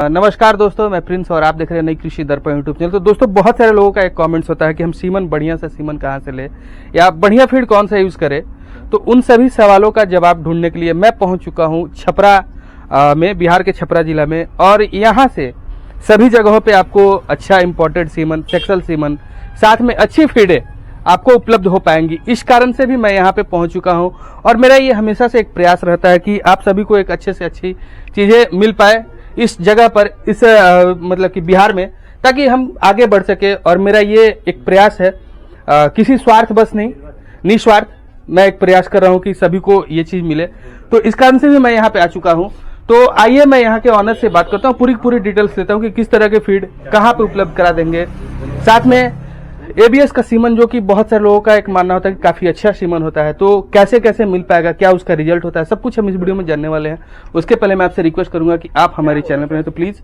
नमस्कार दोस्तों, मैं प्रिंस और आप देख रहे हैं नई कृषि दर्पण यूट्यूब चैनल। तो दोस्तों, बहुत सारे लोगों का एक कमेंट्स होता है कि हम सीमन बढ़िया से सीमन कहाँ से ले या बढ़िया फीड कौन सा यूज करें। तो उन सभी सवालों का जवाब ढूंढने के लिए मैं पहुंच चुका हूं छपरा में, बिहार के छपरा जिला में। और यहाँ से सभी जगहों पे आपको अच्छा इम्पोर्टेड सीमन, सेक्सल सीमन, साथ में अच्छी फीडें आपको उपलब्ध हो पाएंगी। इस कारण से भी मैं यहाँ पे पहुंच चुका हूँ और मेरा ये हमेशा से एक प्रयास रहता है कि आप सभी को एक अच्छे से अच्छी चीजें मिल पाए इस जगह पर, इस मतलब कि बिहार में, ताकि हम आगे बढ़ सके। और मेरा ये एक प्रयास है, किसी स्वार्थ बस नहीं, निस्वार्थ मैं एक प्रयास कर रहा हूँ कि सभी को ये चीज मिले। तो इस कारण से भी मैं यहाँ पे आ चुका हूँ। तो आइए मैं यहाँ के ऑनर से बात करता हूँ, पूरी डिटेल्स लेता हूँ कि किस तरह के फीड कहाँ पे उपलब्ध करा देंगे। साथ में एबीएस का सीमन, जो कि बहुत सारे लोगों का एक मानना होता है कि काफी अच्छा सीमन होता है, तो कैसे कैसे मिल पाएगा, क्या उसका रिजल्ट होता है, सब कुछ हम इस वीडियो में जानने वाले हैं। उसके पहले मैं आपसे रिक्वेस्ट करूंगा कि आप हमारे चैनल पर हैं तो प्लीज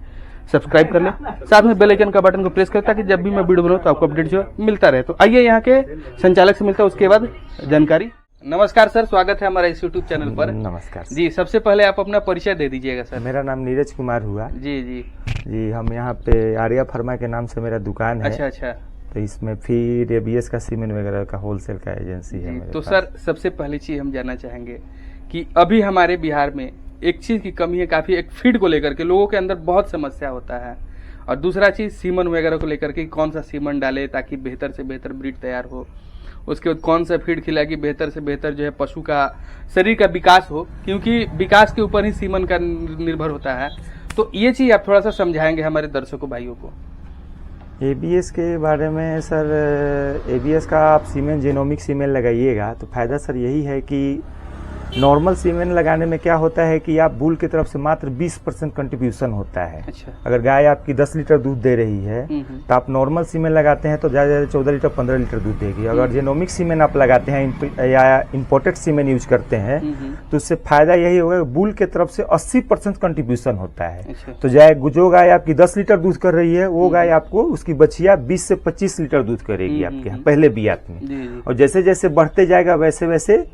सब्सक्राइब कर लें, साथ में बेल आइकन का बटन को प्रेस करें ताकि जब भी मैं वीडियो बनाऊं तो आपको अपडेट जो मिलता रहे। तो आइए यहाँ के संचालक से मिलता है, उसके बाद जानकारी। नमस्कार सर, स्वागत है हमारे इस यूट्यूब चैनल पर। नमस्कार जी। सबसे पहले आप अपना परिचय दे दीजिएगा सर। मेरा नाम नीरज कुमार हुआ। जी, हम यहाँ पे आर्या फर्मा के नाम से मेरा दुकान है। अच्छा। तो इसमें फीड, एबीएस का सीमेंट वगैरह का होलसेल का एजेंसी है मेरे तो पास। सर, सबसे पहली चीज हम जानना चाहेंगे कि अभी हमारे बिहार में एक चीज की कमी है काफी, एक फीड को लेकर के लोगों के अंदर बहुत समस्या होता है। और दूसरा चीज सीमन वगैरह को लेकर के, कौन सा सीमन डाले ताकि बेहतर से बेहतर ब्रीड तैयार हो। उसके बाद कौन सा फीड खिलाए कि बेहतर से बेहतर जो है पशु का शरीर का विकास हो, क्योंकि विकास के ऊपर ही सीमन का निर्भर होता है। तो ये चीज आप थोड़ा सा समझाएंगे हमारे दर्शकों भाइयों को। एबीएस के बारे में सर, एबीएस का आप सीमेंट, जेनोमिक सीमेंट लगाइएगा तो फायदा सर यही है कि नॉर्मल सीमेंट लगाने में क्या होता है कि आप बुल की तरफ से मात्र 20% कंट्रीब्यूशन होता है। अच्छा। अगर गाय आपकी 10 लीटर दूध दे रही है तो आप नॉर्मल सीमेंट लगाते हैं तो ज़्यादा 14 लीटर 15 लीटर दूध देगी। अगर जेनोमिक सीमेंट आप लगाते हैं या इम्पोर्टेड सीमेंट यूज करते हैं तो उससे फायदा यही होगा कि बुल के तरफ से 80% कंट्रीब्यूशन होता है। अच्छा। तो जो गाय आपकी 10 लीटर दूध कर रही है वो गाय आपको उसकी बछिया 20 से 25 लीटर दूध करेगी आपके यहाँ पहले बियात में। और जैसे जैसे बढ़ते जाएगा वैसे वैसे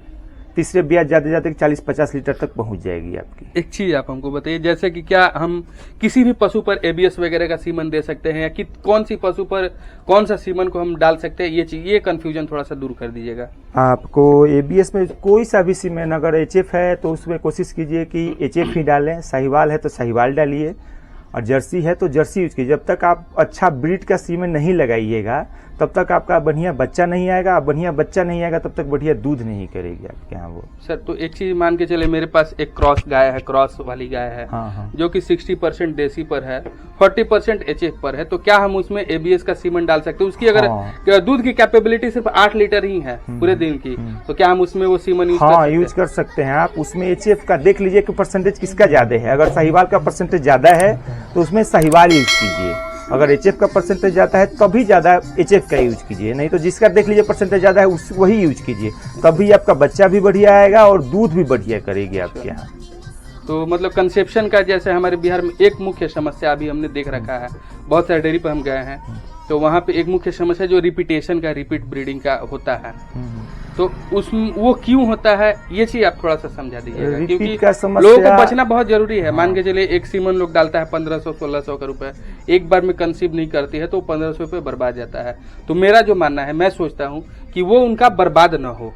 तीसरे बियात जाते जाते 40-50 लीटर तक पहुंच जाएगी आपकी। एक चीज आप हमको बताइए, जैसे कि क्या हम किसी भी पशु पर एबीएस वगैरह का सीमन दे सकते हैं, या कि कौन सी पशु पर कौन सा सीमन को हम डाल सकते हैं, ये कंफ्यूजन थोड़ा सा दूर कर दीजिएगा। आपको एबीएस में कोई सा भी सीमन, अगर एचएफ है तो उसमें कोशिश कीजिए कि एचएफ ही डालें, साहिवाल है तो साहिवाल डालिए, और जर्सी है तो जर्सी यूज कीजिए। जब तक आप अच्छा ब्रीड का सीमेन नहीं लगाइएगा तब तक आपका बढ़िया बच्चा नहीं आएगा। बढ़िया बच्चा नहीं आएगा तब तक बढ़िया दूध नहीं करेगी आपके यहाँ वो। सर, तो एक चीज मान के चले, मेरे पास एक क्रॉस गाय है, क्रॉस वाली गाय है। हाँ। जो कि 60% देसी पर है, 40% एचएफ पर है। तो क्या हम उसमें एबीएस का सीमन डाल सकते हैं? उसकी अगर दूध की कैपेबिलिटी सिर्फ 8 लीटर ही है पूरे दिन की, तो क्या हम उसमें वो सीमन यूज कर सकते हैं? आप उसमें एचएफ का देख लीजिए कि परसेंटेज किसका ज्यादा है। अगर साहिवाल का परसेंटेज ज्यादा है तो उसमें साहिवाल यूज कीजिए। अगर एचएफ का परसेंटेज ज्यादा है तभी ज्यादा एचएफ का यूज कीजिए, नहीं तो जिसका देख लीजिए परसेंटेज ज्यादा है वही यूज कीजिए। तभी आपका बच्चा भी बढ़िया आएगा और दूध भी बढ़िया करेगी आपके यहाँ। तो मतलब कंसेप्शन का, जैसे हमारे बिहार में एक मुख्य समस्या अभी हमने देख रखा है, बहुत सारे डेयरी पर हम गए हैं तो वहाँ पे एक मुख्य समस्या जो रिपीटेशन का, रिपीट ब्रीडिंग का होता है। तो उसमें वो क्यों होता है, ये चीज आप थोड़ा सा समझा दीजिएगा, क्योंकि लोगों को बचना बहुत जरूरी है। मान के चलिए एक सीमन लोग डालता है 1500-1600 का रुपए, एक बार में कंसीव नहीं करती है तो 1500 रुपये बर्बाद जाता है। तो मेरा जो मानना है, मैं सोचता हूँ कि वो उनका बर्बाद न हो।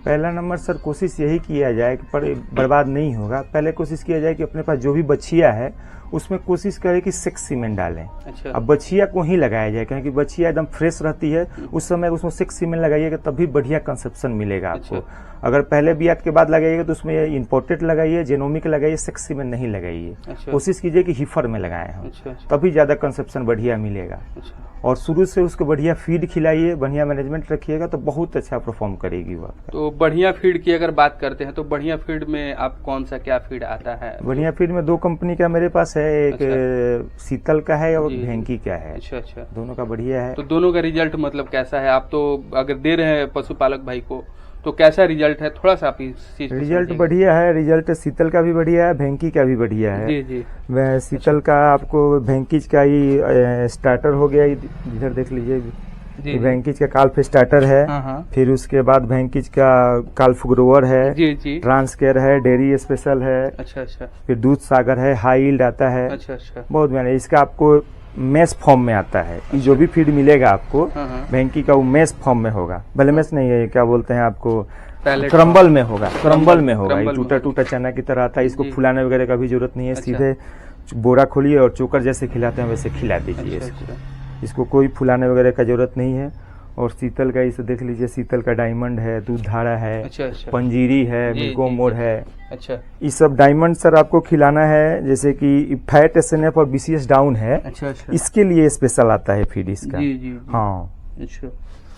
पहला नंबर सर, कोशिश यही किया जाए कि पर बर्बाद नहीं होगा। पहले कोशिश किया जाए कि अपने पास जो भी बछिया है उसमें कोशिश करें कि सेक्स सीमेंट डालें। अच्छा। अब बछिया को ही लगाया जाए, क्योंकि बछिया एकदम फ्रेश रहती है, उस समय उसमें सेक्स सीमेंट लगाइएगा तभी बढ़िया कंसेप्शन मिलेगा आपको। अच्छा। अगर पहले बियात के बाद लगाइएगा तो उसमें इम्पोर्टेड लगाइए, जेनोमिक लगाइए, सेक्स सीमेंट नहीं लगाइए। अच्छा। कोशिश कीजिए कि हिफर में लगाए हम। अच्छा। तभी ज्यादा कंसेप्शन बढ़िया मिलेगा। अच्छा। और शुरू से उसको बढ़िया फीड खिलाइए, बढ़िया मैनेजमेंट रखिएगा तो बहुत अच्छा परफॉर्म करेगी वो आपका। तो बढ़िया फीड की अगर बात करते हैं तो बढ़िया फीड में आप कौन सा क्या फीड आता है? बढ़िया फीड में 2 कंपनी का मेरे पास है, एक शीतल का है और भेंकी का है। अच्छा। दोनों का बढ़िया है। तो दोनों का रिजल्ट मतलब कैसा है? आप तो अगर दे रहे हैं पशुपालक भाई को तो कैसा रिजल्ट है, थोड़ा सा आप इस चीज? रिजल्ट बढ़िया है, रिजल्ट शीतल का भी बढ़िया है, भेंकी का भी बढ़िया है। जी। वह शीतल का आपको भेंकीज का ही स्टार्टर हो गया, इधर देख लीजिए। जी। वेंकीज का काल्फ स्टार्टर है। हाँ हाँ। फिर उसके बाद वेंकीज का काल्फ ग्रोवर है। जी जी। ट्रांसकेयर है, डेयरी स्पेशल है। अच्छा अच्छा। फिर दूध सागर है, हाई यील्ड आता है। अच्छा अच्छा। बहुत बढ़िया। इसका आपको मैस फॉर्म में आता है। ये जो भी फीड मिलेगा आपको हाँ हाँ। वेंकी का वो मैस फॉर्म में होगा। भले मैस नहीं है, क्या बोलते हैं आपको, पैलेट क्रम्बल में होगा। क्रम्बल में होगा। क्रम्बल ये में टूटा टूटा चना की तरह आता है। इसको जी। फुलाने वगैरह का भी जरूरत नहीं है। अच्छा। सीधे बोरा खोलिए और चोकर जैसे खिलाते हैं वैसे खिला दीजिए अच्छा इसको। अच्छा। इसको कोई फुलाने वगैरह का जरूरत नहीं है। और शीतल का इसे देख लीजिए, शीतल का डायमंड है, दूध धारा है, अच्छा अच्छा। पंजीरी है, जी, मिल्को जी, मोर जी। है। अच्छा ये सब डायमंड सर आपको खिलाना है। जैसे कि फैट एसएनएफ और बीसीएस डाउन है, अच्छा अच्छा। इसके लिए स्पेशल आता है फीड इसका। जी जी जी। हाँ, अच्छा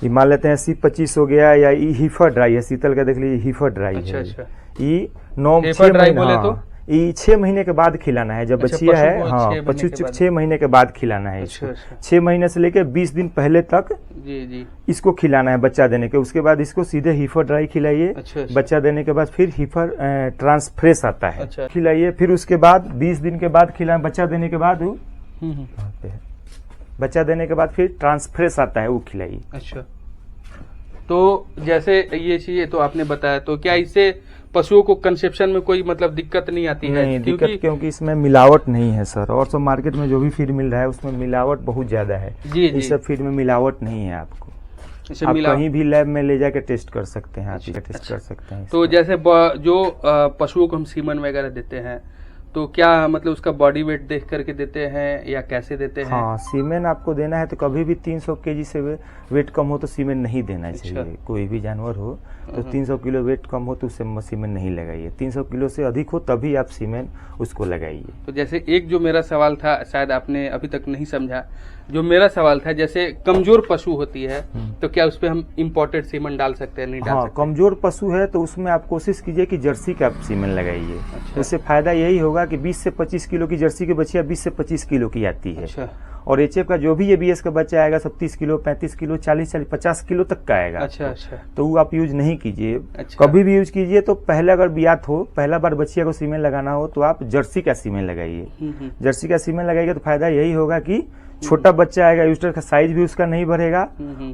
ये मान लेते हैं C25 हो गया, या ये हीफर ड्राई है। शीतल का देख लीजिए, हीफर ड्राई अच्छा है। अच्छा। ये 9 हीफर 6 ड्राई महीने, बोले हाँ, तो? ये 6 महीने के बाद खिलाना है। जब अच्छा, बच्चिया पशु है, को हाँ, 6 महीने के बाद। 6 महीने के बाद खिलाना है अच्छा इसको। अच्छा। 6 महीने से लेकर 20 दिन पहले तक जी जी। इसको खिलाना है बच्चा देने के। उसके बाद इसको सीधे हीफर ड्राई खिलाइए। अच्छा अच्छा। बच्चा देने के बाद फिर हीफर ट्रांसफ्रेश आता है, अच्छा। खिलाइए। फिर उसके बाद 20 दिन के बाद खिलाए। बच्चा देने के बाद हम्म। बच्चा देने के बाद फिर ट्रांसफ्रेश आता है, वो खिलाइए। अच्छा। तो जैसे ये चीजें तो आपने बताया, तो क्या इससे पशुओं को कंसेप्शन में कोई मतलब दिक्कत नहीं आती है? नहीं दिक्कत, क्योंकि इसमें मिलावट नहीं है सर। और सब मार्केट में जो भी फीड मिल रहा है उसमें मिलावट बहुत ज्यादा है। जी जी। इस सब फीड में मिलावट नहीं है। आपको अच्छा, आप कहीं भी लैब में ले जाके टेस्ट कर सकते हैं। आप टेस्ट अच्छा। कर सकते हैं तो इसका। जैसे जो पशुओं को हम सीमन वगैरह देते हैं, तो क्या मतलब उसका बॉडी वेट देख करके देते हैं या कैसे देते हैं? हाँ, सीमेन आपको देना है तो कभी भी 300 केजी से वेट कम हो तो सीमेन नहीं देना चाहिए। अच्छा। कोई भी जानवर हो तो 300 किलो वेट कम हो तो उससे सीमेन नहीं लगाइए। 300 किलो से अधिक हो तभी आप सीमेन उसको लगाइए। तो जैसे एक जो मेरा सवाल था, शायद आपने अभी तक नहीं समझा, जो मेरा सवाल था, जैसे कमजोर पशु होती है तो क्या उस पर हम इम्पोर्टेड सीमन डाल सकते हैं, नहीं डाल हाँ, सकते? कमजोर पशु है तो उसमें आप कोशिश कीजिए कि जर्सी का सीमेन लगाइए। अच्छा। उससे फायदा यही होगा कि 20 से 25 किलो की जर्सी की बच्चियां 20 से 25 किलो की आती है। अच्छा और एचएफ का जो भी एबीएस का बच्चा आएगा सब 30 किलो, 35 किलो, 40 50 किलो तक का आएगा। अच्छा अच्छा। तो वो आप यूज नहीं कीजिए। अच्छा। कभी भी यूज कीजिए तो पहले अगर बियात हो, पहला बार बच्चिया को सीमेन लगाना हो तो आप जर्सी का सीमेन लगाइए। जर्सी का सीमेन लगाइएगा तो फायदा यही होगा कि छोटा बच्चा आएगा, यूस्टर का साइज भी उसका नहीं बढ़ेगा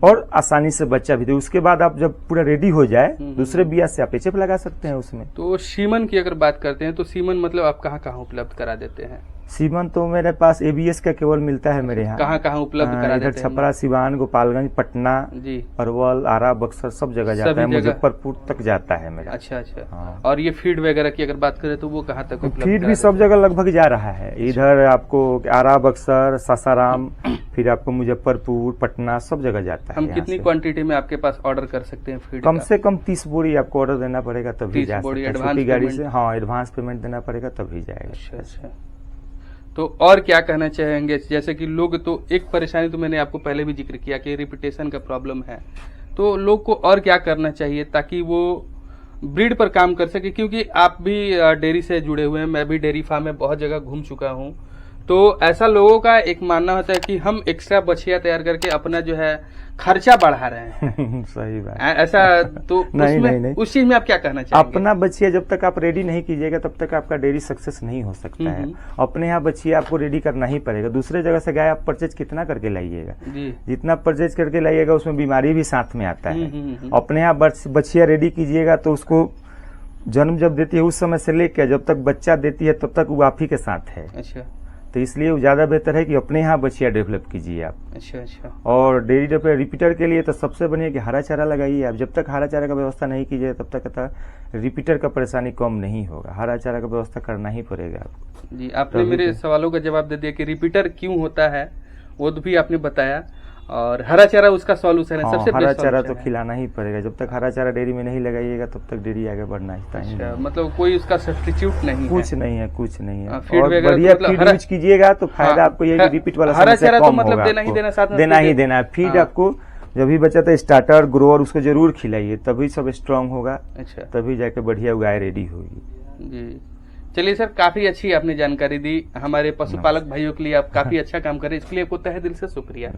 और आसानी से बच्चा भी दे। उसके बाद आप जब पूरा रेडी हो जाए दूसरे बिया से आप एचएफ लगा सकते हैं उसमें। तो सीमन की अगर बात करते हैं तो सीमन मतलब आप कहाँ कहाँ उपलब्ध करा देते हैं? सीमन तो मेरे पास एबीएस का केवल मिलता है मेरे यहाँ। कहाँ कहाँ उपलब्ध करा इधर देते हैं? छपरा, सिवान, गोपालगंज, पटना, जी। अरवल, आरा, बक्सर सब जगह जाता है। जगह? मुजफ्फरपुर तक जाता है मेरा। अच्छा अच्छा। हाँ। और ये फीड वगैरह की अगर बात करें तो वो कहाँ तक उपलब्ध फीड करा भी सब देते जगह लगभग जा रहा है। इधर आपको आरा, बक्सर, सासाराम, फिर आपको मुजफ्फरपुर, पटना सब जगह जाता हैं? है। हम यहाँ कितनी से क्वांटिटी में आपके पास ऑर्डर कर सकते हैं फीड कम का? से कम 30 बोरी आपको ऑर्डर देना पड़ेगा तभी 30 जा बोरी सकता है। एडवांस छोटी गाड़ी पेमेंट? से, हाँ, एडवांस पेमेंट देना पड़ेगा तभी जाएगा। अच्छा अच्छा। तो और क्या कहना चाहेंगे? जैसे कि लोग, तो एक परेशानी तो मैंने आपको पहले भी जिक्र किया कि रिपीटेशन का प्रॉब्लम है, तो लोग को और क्या करना चाहिए ताकि वो ब्रीड पर काम कर सके? क्योंकि आप भी डेयरी से जुड़े हुए हैं, मैं भी डेयरी फार्म में बहुत जगह घूम चुका हूँ। तो ऐसा लोगों का एक मानना होता है कि हम एक्स्ट्रा बछिया तैयार करके अपना जो है खर्चा बढ़ा रहे हैं। सही बात। ऐसा तो नहीं। उस चीज में आप क्या कहना चाहेंगे? अपना बच्चिया जब तक आप रेडी नहीं कीजिएगा तब तक आपका डेयरी सक्सेस नहीं हो सकता है। अपने यहाँ बच्चिया आपको रेडी करना ही पड़ेगा। दूसरे जगह से गाय आप परचेज कितना करके लाइएगा? जितना परचेज करके लाइएगा उसमें बीमारी भी साथ में आता है। अपने यहाँ बच्चिया रेडी कीजिएगा तो उसको जन्म जब देती है उस समय से लेकर जब तक बच्चा देती है तब तक वो आप ही के साथ है। अच्छा। तो इसलिए वो ज्यादा बेहतर है कि अपने यहाँ बच्चिया डेवलप कीजिए आप। अच्छा अच्छा। और डेयरी डेवलप रिपीटर के लिए तो सबसे बढ़िया कि हरा चारा लगाइए आप। जब तक हरा चारा का व्यवस्था नहीं कीजिए तब तक रिपीटर का परेशानी कम नहीं होगा। हरा चारा का व्यवस्था करना ही पड़ेगा आपको। जी, आपने मेरे सवालों का जवाब दे दिया कि रिपीटर क्यों होता है, वो भी आपने बताया, और हरा चारा उसका सॉल्यूशन है। सबसे हरा बेस्ट चारा तो solution है। खिलाना ही पड़ेगा। जब तक हरा चारा डेयरी में नहीं लगाइएगा तब तक डेयरी आगे बढ़ना ही अच्छा, नहीं। मतलब कोई उसका सब्स्टिट्यूट नहीं कुछ है? नहीं है, कुछ नहीं है। फीड और वगैरह तो बढ़िया मतलब फीड हरा- यूज कीजिएगा तो फायदा हाँ, आपको ये रिपीट वाला हरा समस्या चारा तो कम मतलब होगा देना ही आपको। देना, साथ में देना फीड ही देना है। फीड हाँ। आपको जब भी बच्चा था स्टार्टर ग्रोअर उसको जरूर खिलाइए, तभी सब स्ट्रांग होगा, अच्छा तभी जाके बढ़िया गाय रेडी होगी। जी। चलिए सर, काफी अच्छी आपने जानकारी दी हमारे पशुपालक भाइयों के लिए। आप काफी अच्छा काम कर रहे हैं, इसके लिए आपको तहे दिल से शुक्रिया।